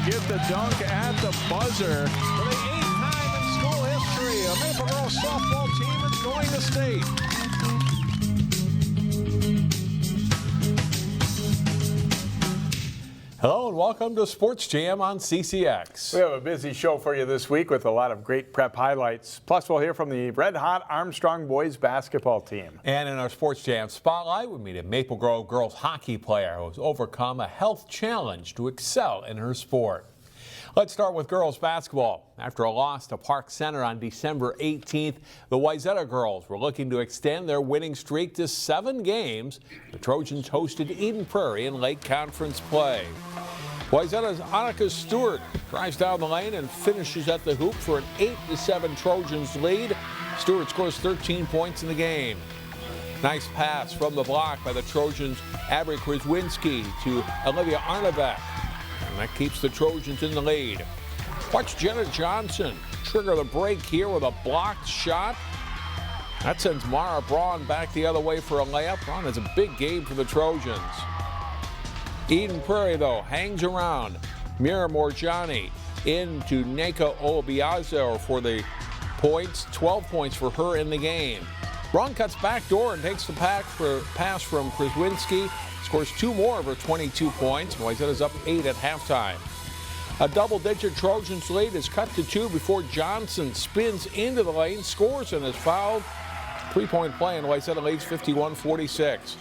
get the dunk at the buzzer for the 8th time in school history. A Maple Girls softball team is going to state. Hello and welcome to Sports Jam on CCX. We have a busy show for you this week with a lot of great prep highlights. Plus, we'll hear from the red-hot Armstrong boys basketball team. And in our Sports Jam spotlight, we meet a Maple Grove girls hockey player who has overcome a health challenge to excel in her sport. Let's start with girls basketball. After a loss to Park Center on December 18th, the Wayzata girls were looking to extend their winning streak to 7 games. The Trojans hosted Eden Prairie in late conference play. Wayzata's Anoka Stewart drives down the lane and finishes at the hoop for an 8-7 Trojans lead. Stewart scores 13 points in the game. Nice pass from the block by the Trojans' Abby Kraswinski to Olivia Arnebeck. And that keeps the Trojans in the lead. Watch Jenna Johnson trigger the break here with a blocked shot. That sends Mara Braun back the other way for a layup. Braun has a big game for the Trojans. Eden Prairie, though, hangs around. Mira Morjani into Neka Obiazo for the points. 12 points for her in the game. Braun cuts back door and takes the pass from Kraswinski. Scores 2 more of her 22 points. Wayzata's up 8 at halftime. A double-digit Trojans lead is cut to 2 before Johnson spins into the lane, scores, and is fouled. 3-point play, and Wayzata leads 51-46.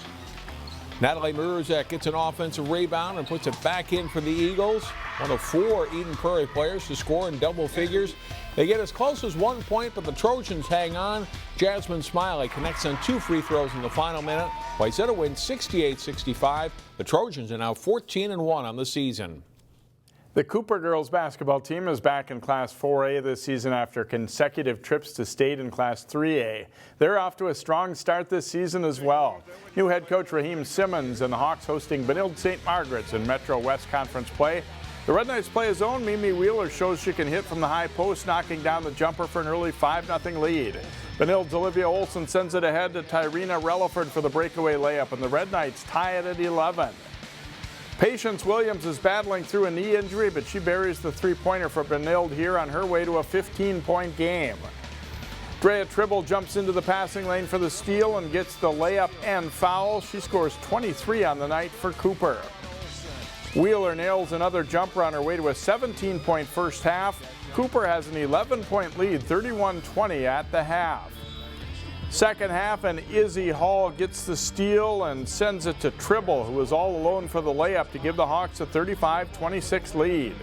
Natalie Muruzek gets an offensive rebound and puts it back in for the Eagles. One of 4 Eden Prairie players to score in double figures. They get as close as 1 point, but the Trojans hang on. Jasmine Smiley connects on 2 free throws in the final minute. Wayzata wins 68-65. The Trojans are now 14-1 on the season. The Cooper girls basketball team is back in Class 4A this season after consecutive trips to state in Class 3A. They're off to a strong start this season as well. New head coach Raheem Simmons and the Hawks hosting Benilde St. Margaret's in Metro West Conference play. The Red Knights play his own. Mimi Wheeler shows she can hit from the high post, knocking down the jumper for an early 5-0 lead. Benilde's Olivia Olson sends it ahead to Tyrena Relaford for the breakaway layup, and the Red Knights tie it at 11. Patience Williams is battling through a knee injury, but she buries the 3-pointer for Benilde here on her way to a 15-point game. Drea Tribble jumps into the passing lane for the steal and gets the layup and foul. She scores 23 on the night for Cooper. Wheeler nails another jumper on her way to a 17-point first half. Cooper has an 11-point lead, 31-20 at the half. Second half, and Izzy Hall gets the steal and sends it to Tribble, who is all alone for the layup to give the Hawks a 35-26 lead.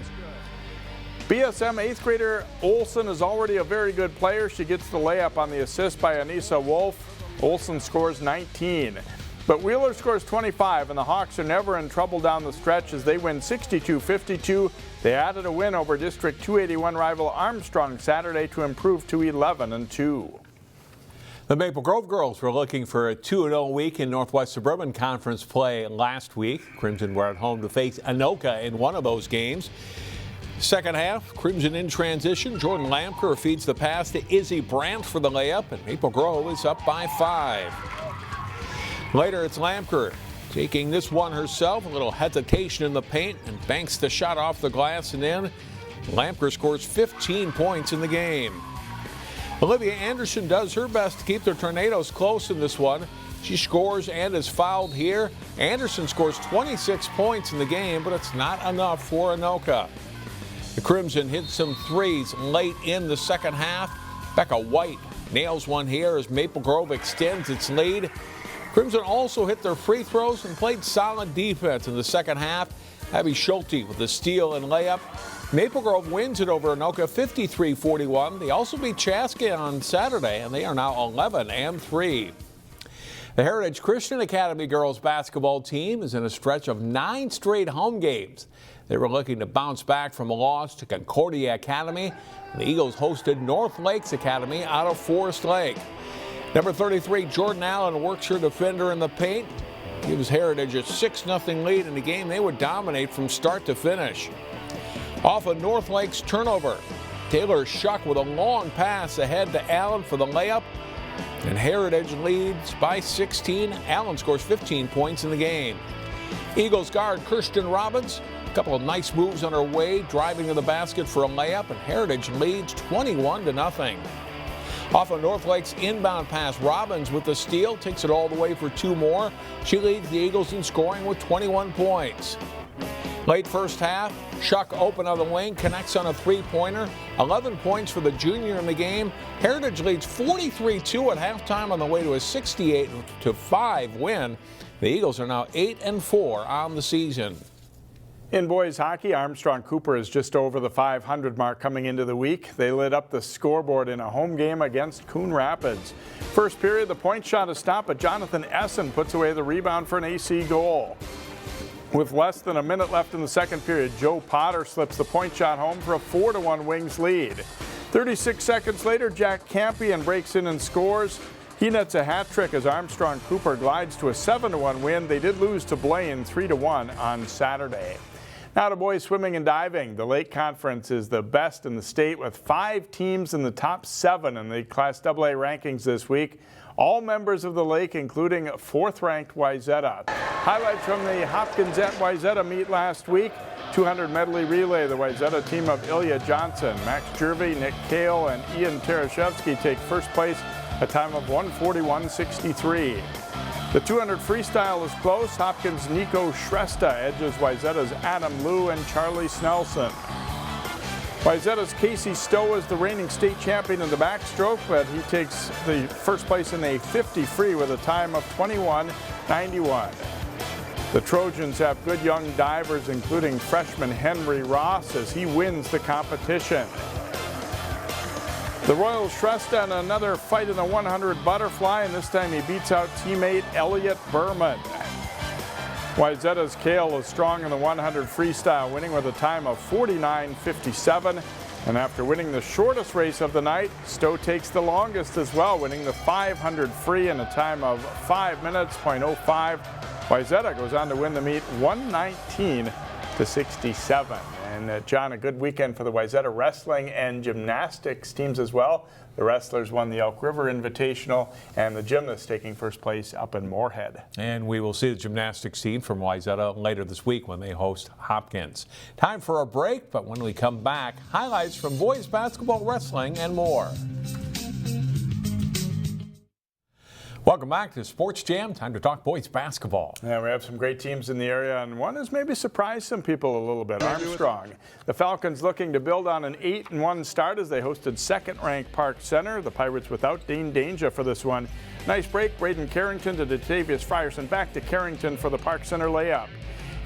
BSM 8th grader Olson is already a very good player. She gets the layup on the assist by Anissa Wolf. Olson scores 19. But Wheeler scores 25, and the Hawks are never in trouble down the stretch as they win 62-52. They added a win over District 281 rival Armstrong Saturday to improve to 11-2. The Maple Grove girls were looking for a 2-0 week in Northwest Suburban Conference play last week. Crimson were at home to face Anoka in one of those games. Second half, Crimson in transition. Jordan Lamker feeds the pass to Izzy Brandt for the layup, and Maple Grove is up by 5. Later, it's Lamker taking this one herself. A little hesitation in the paint and banks the shot off the glass and in. Lamker scores 15 points in the game. Olivia Anderson does her best to keep the Tornadoes close in this one. She scores and is fouled here. Anderson scores 26 points in the game, but it's not enough for Anoka. The Crimson hit some threes late in the second half. Becca White nails one here as Maple Grove extends its lead. Crimson also hit their free throws and played solid defense in the second half. Abby Schulte with the steal and layup. Maple Grove wins it over Anoka 53-41. They also beat Chaska on Saturday, and they are now 11-3. The Heritage Christian Academy girls basketball team is in a stretch of 9 straight home games. They were looking to bounce back from a loss to Concordia Academy. The Eagles hosted North Lakes Academy out of Forest Lake. Number 33, Jordan Allen works her defender in the paint. Gives Heritage a 6-0 lead in the game they would dominate from start to finish. Off of North Lake's turnover, Taylor Shuck with a long pass ahead to Allen for the layup. And Heritage leads by 16. Allen scores 15 points in the game. Eagles guard Kirsten Robbins, a couple of nice moves on her way, driving to the basket for a layup, and Heritage leads 21-0. Off of North Lake's inbound pass, Robbins with the steal, takes it all the way for 2 more. She leads the Eagles in scoring with 21 points. Late first half, Shuck open on the wing, connects on a 3-pointer. 11 points for the junior in the game. Heritage leads 43-2 at halftime on the way to a 68-5 win. The Eagles are now 8-4 on the season. In boys hockey, Armstrong Cooper is just over the 500 mark coming into the week. They lit up the scoreboard in a home game against Coon Rapids. First period, the point shot is stopped, but Jonathan Essen puts away the rebound for an AC goal. With less than a minute left in the second period, Joe Potter slips the point shot home for a 4-1 Wings lead. 36 seconds later, Jack Campion breaks in and scores. He nets a hat trick as Armstrong Cooper glides to a 7-1 win. They did lose to Blaine 3-1 on Saturday. Now to boys swimming and diving. The Lake Conference is the best in the state with 5 teams in the top 7 in the Class AA rankings this week. All members of the Lake, including 4th-ranked Wayzata. Highlights from the Hopkins at Wayzata meet last week. 200 medley relay. The Wayzata team of Ilya Johnson, Max Jervy, Nick Kale, and Ian Tarashevsky take first place, a time of 1:41.63. The 200 freestyle is close. Hopkins' Nico Shrestha edges Wayzata's Adam Liu and Charlie Snelson. Wayzata's Casey Stowe is the reigning state champion in the backstroke, but he takes the first place in a 50 free with a time of 21:91. The Trojans have good young divers, including freshman Henry Ross, as he wins the competition. The Royals Shrestha in another fight in the 100 butterfly, and this time he beats out teammate Elliot Berman. Wayzata's Kale is strong in the 100 freestyle, winning with a time of 49:57. And after winning the shortest race of the night, Stowe takes the longest as well, winning the 500 free in a time of 5 minutes, .05. Wayzata goes on to win the meet 119-67. And John, a good weekend for the Wayzata wrestling and gymnastics teams as well. The wrestlers won the Elk River Invitational, and the gymnasts taking first place up in Moorhead. And we will see the gymnastics team from Wayzata later this week when they host Hopkins. Time for a break, but when we come back, highlights from boys basketball, wrestling, and more. Welcome back to Sports Jam. Time to talk boys basketball. Yeah, we have some great teams in the area, and one has maybe surprised some people a little bit. Armstrong. The Falcons looking to build on an 8-1 start as they hosted 2nd-ranked Park Center. The Pirates without Dane Danger for this one. Nice break. Braden Carrington to Datavius Frierson. Back to Carrington for the Park Center layup.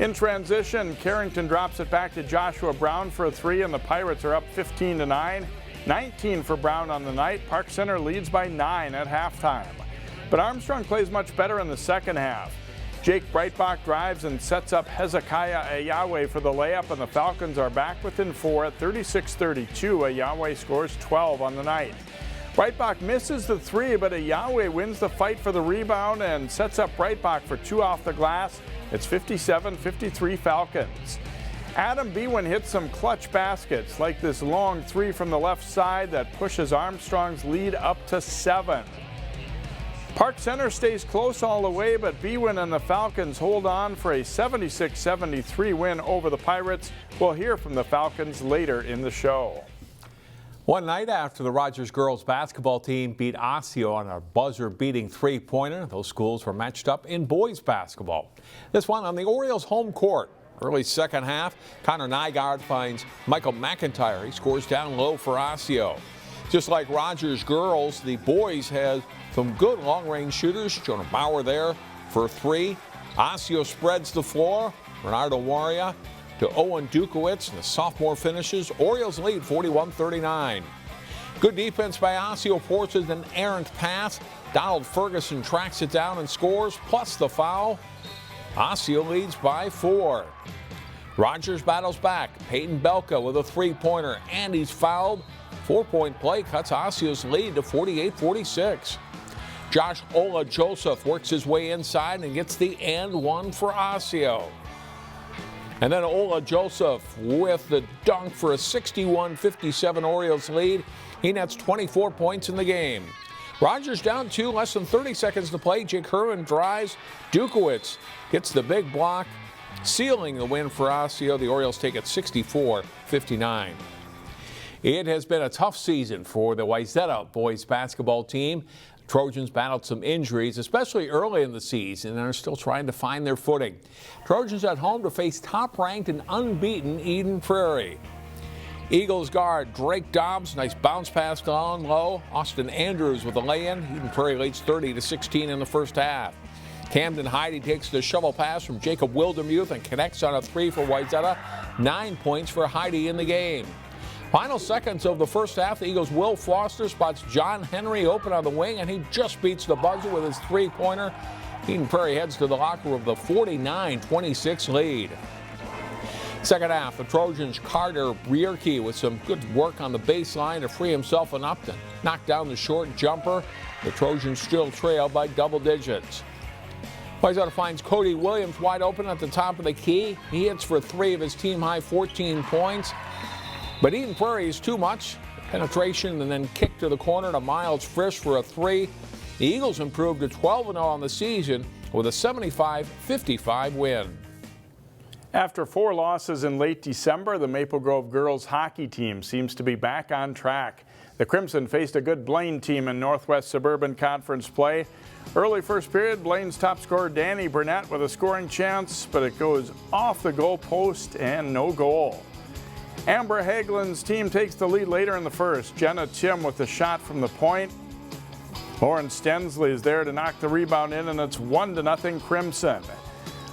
In transition, Carrington drops it back to Joshua Brown for a 3, and the Pirates are up 15-9. 19 for Brown on the night. Park Center leads by 9 at halftime. But Armstrong plays much better in the second half. Jake Breitbach drives and sets up Hezekiah Ayawe for the layup, and the Falcons are back within 4 at 36-32. Ayawe scores 12 on the night. Breitbach misses the 3, but Ayawe wins the fight for the rebound and sets up Breitbach for 2 off the glass. It's 57-53 Falcons. Adam Bewin hits some clutch baskets, like this long 3 from the left side that pushes Armstrong's lead up to 7. Park Center stays close all the way, but Bewin and the Falcons hold on for a 76-73 win over the Pirates. We'll hear from the Falcons later in the show. One night after the Rogers girls basketball team beat Osseo on a buzzer-beating 3-pointer, those schools were matched up in boys basketball. This one on the Orioles' home court. Early second half, Connor Nygaard finds Michael McIntyre. He scores down low for Osseo. Just like Rogers girls, the boys had some good long-range shooters. Jonah Bauer there for 3. Osseo spreads the floor. Bernardo Waria to Owen Dukowitz, and the sophomore finishes. Orioles lead 41-39. Good defense by Osseo forces an errant pass. Donald Ferguson tracks it down and scores, plus the foul. Osseo leads by 4. Rogers battles back. Peyton Belka with a 3-pointer, and he's fouled. 4-point play cuts Osseo's lead to 48-46. Josh Ola Joseph works his way inside and gets the and 1 for Osseo. And then Ola Joseph with the dunk for a 61-57 Orioles lead. He nets 24 points in the game. Rogers down 2, less than 30 seconds to play. Jake Herman drives. Dukowitz gets the big block. sealing the win for Osseo. The Orioles take it 64-59. It has been a tough season for the Wayzata boys basketball team. Trojans battled some injuries, especially early in the season, and are still trying to find their footing. Trojans at home to face top-ranked and unbeaten Eden Prairie. Eagles guard Drake Dobbs, nice bounce pass down low. Austin Andrews with a lay-in. Eden Prairie leads 30-16 in the first half. Camden Heidi takes the shovel pass from Jacob Wildemuth and connects on a three for Wayzata. 9 points for Heidi in the game. Final seconds of the first half, the Eagles' Will Foster spots John Henry open on the wing, and he just beats the buzzer with his three-pointer. Eden Prairie heads to the locker room with a 49-26 lead. Second half, the Trojans' Carter Bierke with some good work on the baseline to free himself and Upton. Knocked down the short jumper. The Trojans still trail by double digits. Wayzata finds Cody Williams wide open at the top of the key. He hits for three of his team-high 14 points. But Eden Prairie is too much. Penetration and then kick to the corner to Miles Frisch for a three. The Eagles improved to 12-0 on the season with a 75-55 win. After 4 losses in late December, the Maple Grove girls hockey team seems to be back on track. The Crimson faced a good Blaine team in Northwest Suburban Conference play. Early first period, Blaine's top scorer Danny Burnett with a scoring chance, but it goes off the goal post and no goal. Amber Hagelin's team takes the lead later in the first. Jenna Tim with the shot from the point. Lauren Stenslie is there to knock the rebound in, and it's 1-0 Crimson.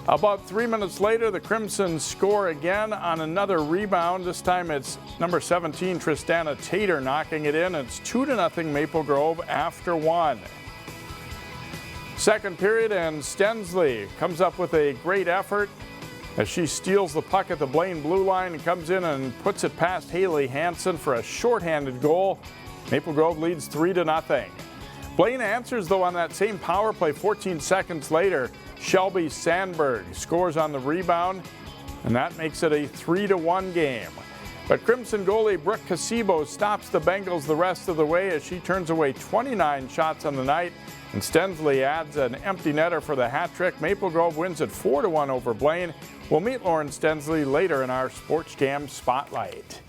About 3 minutes later, the Crimson score again on another rebound. This time it's number 17, Tristana Tater, knocking it in. It's 2-0 Maple Grove after 1. Second period, and Stenslie comes up with a great effort as she steals the puck at the Blaine blue line and comes in and puts it past Haley Hansen for a shorthanded goal. Maple Grove leads 3-0. Blaine answers, though, on that same power play 14 seconds later. Shelby Sandberg scores on the rebound, and that makes it a 3-1 game. But Crimson goalie Brooke Casibo stops the Bengals the rest of the way as she turns away 29 shots on the night, and Stenslie adds an empty netter for the hat trick. Maple Grove wins at 4-1 over Blaine. We'll meet Lauren Stenslie later in our Sports Jam Spotlight.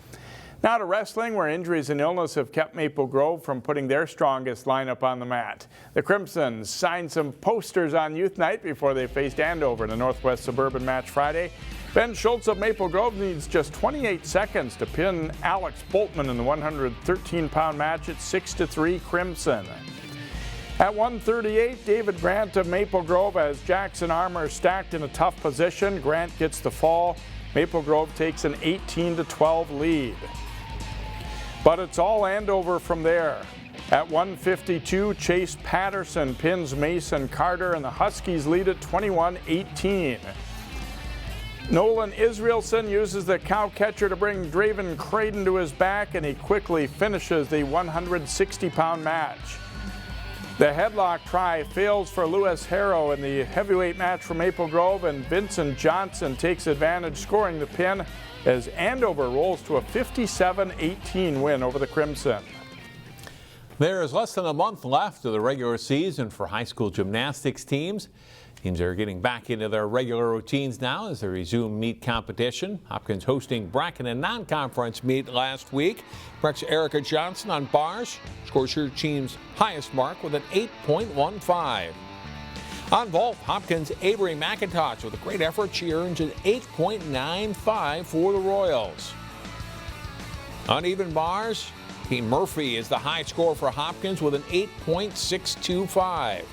Now to wrestling, where injuries and illness have kept Maple Grove from putting their strongest lineup on the mat. The Crimsons signed some posters on Youth Night before they faced Andover in the Northwest Suburban match Friday. Ben Schultz of Maple Grove needs just 28 seconds to pin Alex Boltman in the 113-pound match at 6-3 Crimson. At 1:38, David Grant of Maple Grove has Jackson Armour stacked in a tough position. Grant gets the fall. Maple Grove takes an 18-12 lead. But it's all Andover from there. At 1:52, Chase Patterson pins Mason Carter, and the Huskies lead at 21-18. Nolan Israelson uses the cow catcher to bring Draven Creighton to his back, and he quickly finishes the 160-pound match. The headlock try fails for Lewis Harrow in the heavyweight match for Maple Grove, and Vincent Johnson takes advantage, scoring the pin as Andover rolls to a 57-18 win over the Crimson. There is less than a month left of the regular season for high school gymnastics teams. Teams are getting back into their regular routines now as they resume meet competition. Hopkins hosting bracket and non-conference meet last week. Breck's Erica Johnson on bars scores her team's highest mark with an 8.15. On vault, Hopkins' Avery McIntosh with a great effort. She earns an 8.95 for the Royals. Uneven bars, Team Murphy is the high score for Hopkins with an 8.625.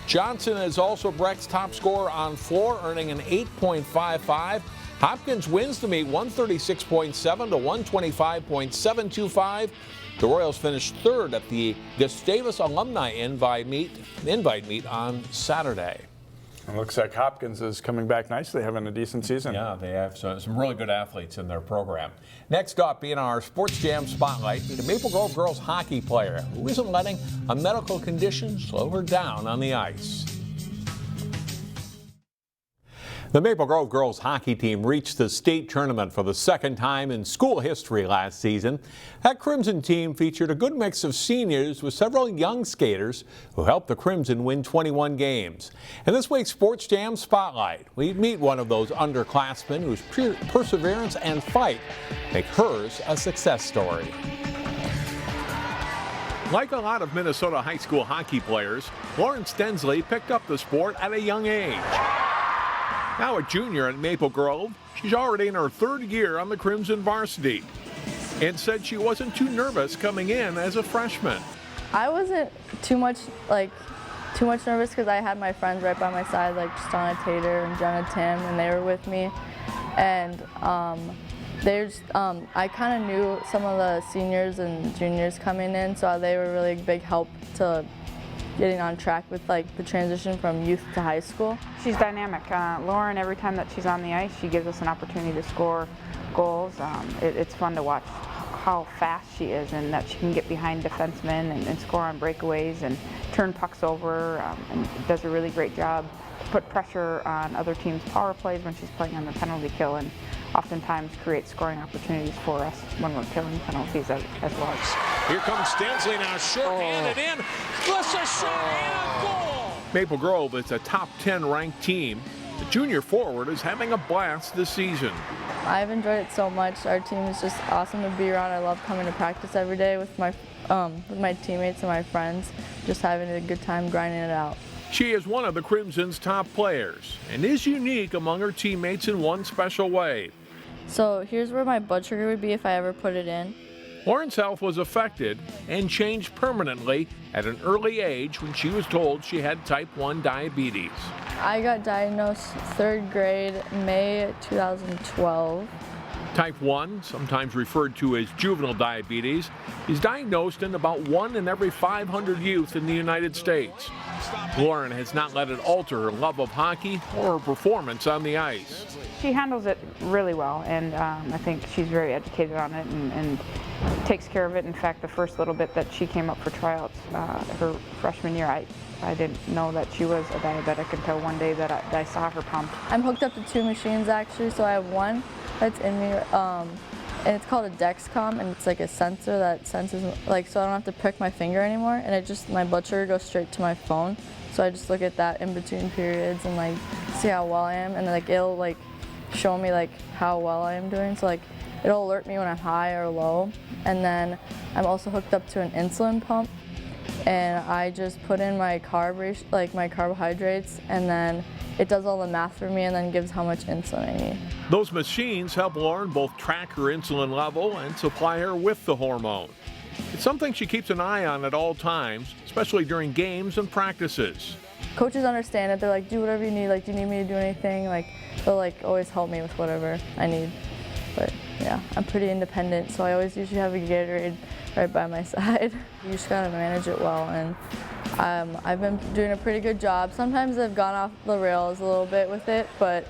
Johnson is also Breck's top scorer on floor, earning an 8.55. Hopkins wins the meet 136.7 to 125.725. The Royals finished third at the Gustavus Alumni Invite meet on Saturday. It looks like Hopkins is coming back nicely, having a decent season. Yeah, they have some really good athletes in their program. Next up, in our Sports Jam Spotlight, the Maple Grove girls hockey player who isn't letting a medical condition slow her down on the ice. The Maple Grove girls hockey team reached the state tournament for the second time in school history last season. That Crimson team featured a good mix of seniors with several young skaters who helped the Crimson win 21 games. In this week's Sports Jam Spotlight, we meet one of those underclassmen whose perseverance and fight make hers a success story. Like a lot of Minnesota high school hockey players, Lauren Stenslie picked up the sport at a young age. Now a junior at Maple Grove, she's already in her third year on the Crimson varsity and said she wasn't too nervous coming in as a freshman. I wasn't too much nervous because I had my friends right by my side, like Donna Tater and Jenna Tim, and they were with me. And I kind of knew some of the seniors and juniors coming in, so they were really a big help to getting on track with like the transition from youth to high school. She's dynamic. Lauren, every time that she's on the ice, she gives us an opportunity to score goals. It's fun to watch how fast she is and that she can get behind defensemen and score on breakaways and turn pucks over, and does a really great job to put pressure on other teams' power plays when she's playing on the penalty kill, and oftentimes create scoring opportunities for us when we're killing penalties as well. Here comes Stenslie now, short-handed in. Plus a shot and a goal. Maple Grove is a top 10 ranked team. The junior forward is having a blast this season. I've enjoyed it so much. Our team is just awesome to be around. I love coming to practice every day with my teammates and my friends, just having a good time grinding it out. She is one of the Crimson's top players and is unique among her teammates in one special way. So here's where my blood sugar would be if I ever put it in. Lauren's health was affected and changed permanently at an early age when she was told she had type 1 diabetes. I got diagnosed 3rd grade, May 2012. Type 1, sometimes referred to as juvenile diabetes, is diagnosed in about 1 in every 500 youth in the United States. Lauren has not let it alter her love of hockey or her performance on the ice. She handles it really well, and I think she's very educated on it and takes care of it. In fact, the first little bit that she came up for tryouts her freshman year, I didn't know that she was a diabetic until one day that I saw her pump. I'm hooked up to 2 machines actually, so I have one that's in me, and it's called a Dexcom, and it's like a sensor that senses, like, so I don't have to prick my finger anymore, and my blood sugar goes straight to my phone. So I just look at that in between periods and like see how well I am, and like it'll like show me like how well I am doing. So like it'll alert me when I'm high or low. And then I'm also hooked up to an insulin pump, and I just put in my my carbohydrates, and then it does all the math for me and then gives how much insulin I need. Those machines help Lauren both track her insulin level and supply her with the hormone. It's something she keeps an eye on at all times, especially during games and practices. Coaches understand it. They're like, do whatever you need. Like, do you need me to do anything? Like, they'll like always help me with whatever I need. But yeah, I'm pretty independent, so I always usually have a Gatorade right by my side. You just gotta manage it well, and I've been doing a pretty good job. Sometimes I've gone off the rails a little bit with it, but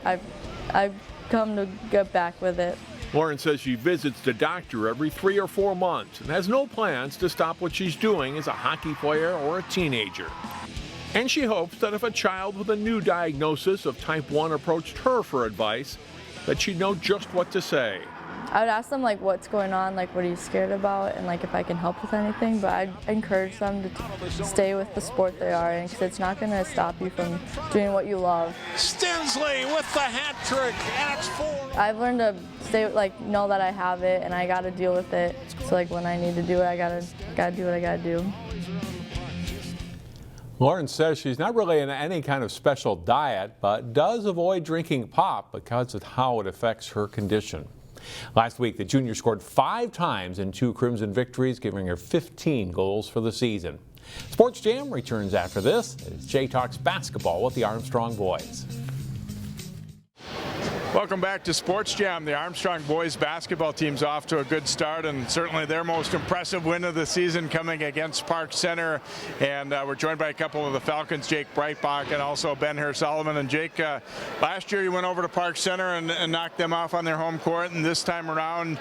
I've come to get back with it. Lauren says she visits the doctor every 3 or 4 months and has no plans to stop what she's doing as a hockey player or a teenager. And she hopes that if a child with a new diagnosis of type 1 approached her for advice, that she'd know just what to say. I would ask them like what's going on, like what are you scared about, and like if I can help with anything, but I'd encourage them to stay with the sport they are in, because it's not going to stop you from doing what you love. Stenslie with the hat trick, and it's 4. I've learned to know that I have it and I got to deal with it. So like when I need to do it, I gotta do what I gotta do. Lauren says she's not really on any kind of special diet, but does avoid drinking pop because of how it affects her condition. Last week, the junior scored 5 times in 2 Crimson victories, giving her 15 goals for the season. Sports Jam returns after this as Jay talks basketball with the Armstrong boys. Welcome back to Sports Jam. The Armstrong boys basketball team's off to a good start, and certainly their most impressive win of the season coming against Park Center. And we're joined by a couple of the Falcons, Jake Breitbach and also Benhur Solomon. And Jake, last year you went over to Park Center and knocked them off on their home court, and this time around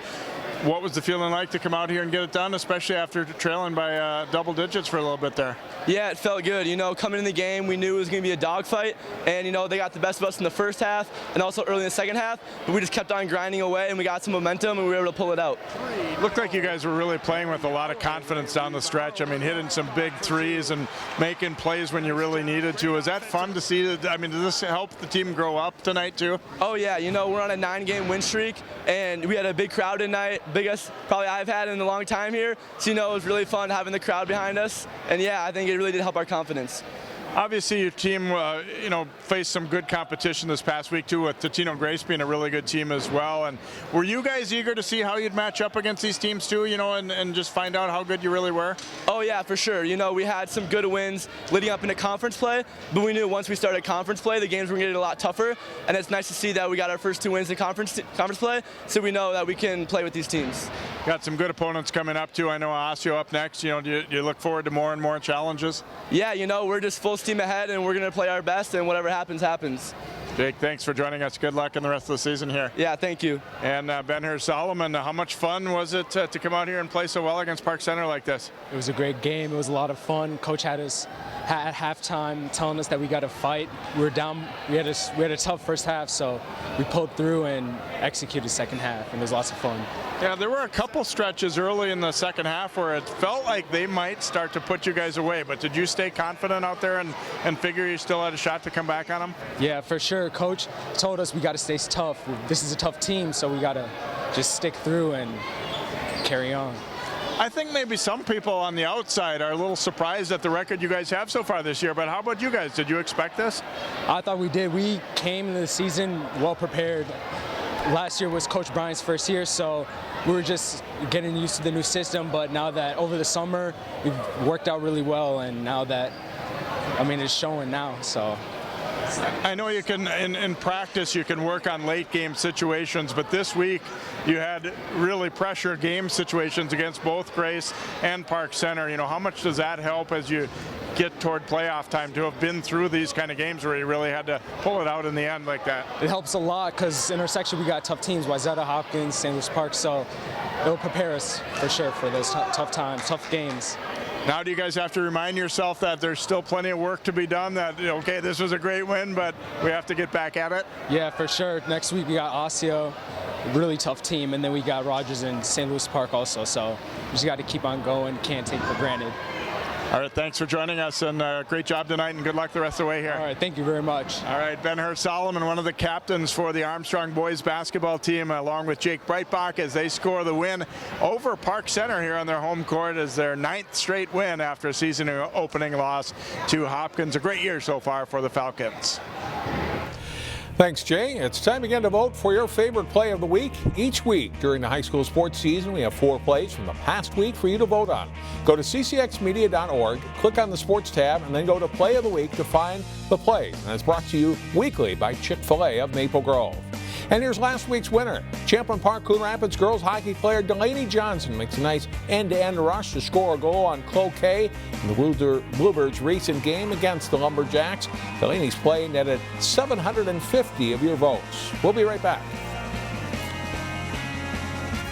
What was the feeling like to come out here and get it done, especially after trailing by double digits for a little bit there? Yeah, it felt good. You know, coming in the game, we knew it was going to be a dogfight, and you know they got the best of us in the first half and also early in the second half. But we just kept on grinding away, and we got some momentum, and we were able to pull it out. Looked like you guys were really playing with a lot of confidence down the stretch. I mean, hitting some big threes and making plays when you really needed to. Is that fun to see? I mean, does this help the team grow up tonight too? Oh yeah, you know we're on a 9-game win streak, and we had a big crowd tonight, biggest probably I've had in a long time here. So you know it was really fun having the crowd behind us, and yeah, I think it really did help our confidence. Obviously, your team, faced some good competition this past week too, with Totino Grace being a really good team as well. And were you guys eager to see how you'd match up against these teams too, and just find out how good you really were? Oh yeah, for sure. You know, we had some good wins leading up into conference play, but we knew once we started conference play, the games were going to get a lot tougher. And it's nice to see that we got our first 2 wins in conference play, so we know that we can play with these teams. Got some good opponents coming up too. I know Osseo up next. Do you look forward to more and more challenges? Yeah, we're just full steam ahead, and we're going to play our best, and whatever happens, happens. Jake, thanks for joining us. Good luck in the rest of the season here. Yeah, thank you. And Benhur Solomon, how much fun was it to come out here and play so well against Park Center like this? It was a great game. It was a lot of fun. Coach had us at halftime telling us that we got to fight. We were down. We had a tough first half, so we pulled through and executed second half, and it was lots of fun. Yeah, there were a couple stretches early in the second half where it felt like they might start to put you guys away, but did you stay confident out there and figure you still had a shot to come back on them? Yeah, for sure. Coach told us we got to stay tough. This is a tough team, so we got to just stick through and carry on. I think maybe some people on the outside are a little surprised at the record you guys have so far this year, but how about you guys? Did you expect this? I thought we did. We came into the season well prepared. Last year was Coach Bryant's first year, so we were just getting used to the new system, but now that over the summer, we've worked out really well, and now that, it's showing now, so. I know you can, in practice, you can work on late game situations, but this week you had really pressure game situations against both Grace and Park Center. How much does that help as you get toward playoff time to have been through these kind of games where you really had to pull it out in the end like that? It helps a lot because in our section we got tough teams, Wayzata, Hopkins, St. Louis Park, so it'll prepare us for sure for those tough times, tough games. Now do you guys have to remind yourself that there's still plenty of work to be done, that, okay, this was a great win, but we have to get back at it? Yeah, for sure. Next week we got Osseo, really tough team, and then we got Rogers and St. Louis Park also, so we just got to keep on going, can't take for granted. All right, thanks for joining us, and great job tonight, and good luck the rest of the way here. All right, thank you very much. All right, Benhur Solomon, one of the captains for the Armstrong boys basketball team, along with Jake Breitbach, as they score the win over Park Center here on their home court as their 9th straight win after a season opening loss to Hopkins. A great year so far for the Falcons. Thanks, Jay. It's time again to vote for your favorite play of the week. Each week during the high school sports season, we have 4 plays from the past week for you to vote on. Go to ccxmedia.org, click on the sports tab, and then go to Play of the Week to find the play. And it's brought to you weekly by Chick-fil-A of Maple Grove. And here's last week's winner. Champlin Park Coon Rapids girls hockey player Delaney Johnson makes a nice end-to-end rush to score a goal on Cloquet in the Bluebirds' recent game against the Lumberjacks. Delaney's play netted 750 of your votes. We'll be right back.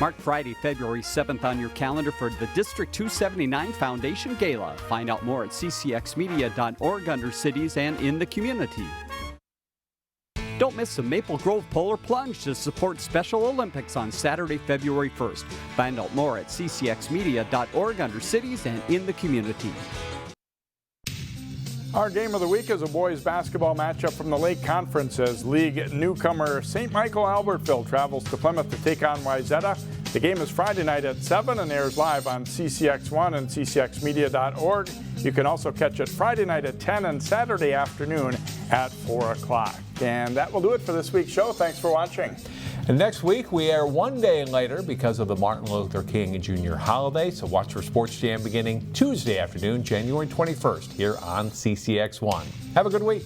Mark Friday, February 7th on your calendar for the District 279 Foundation Gala. Find out more at ccxmedia.org under cities and in the community. Don't miss the Maple Grove Polar Plunge to support Special Olympics on Saturday, February 1st. Find out more at ccxmedia.org under cities and in the community. Our game of the week is a boys basketball matchup from the Lake Conference as league newcomer St. Michael Albertville travels to Plymouth to take on Wayzata. The game is Friday night at 7 and airs live on CCX1 and ccxmedia.org. You can also catch it Friday night at 10 and Saturday afternoon at 4 o'clock. And that will do it for this week's show. Thanks for watching. And next week, we air one day later because of the Martin Luther King Jr. holiday. So watch for Sports Jam beginning Tuesday afternoon, January 21st, here on CCX1. Have a good week.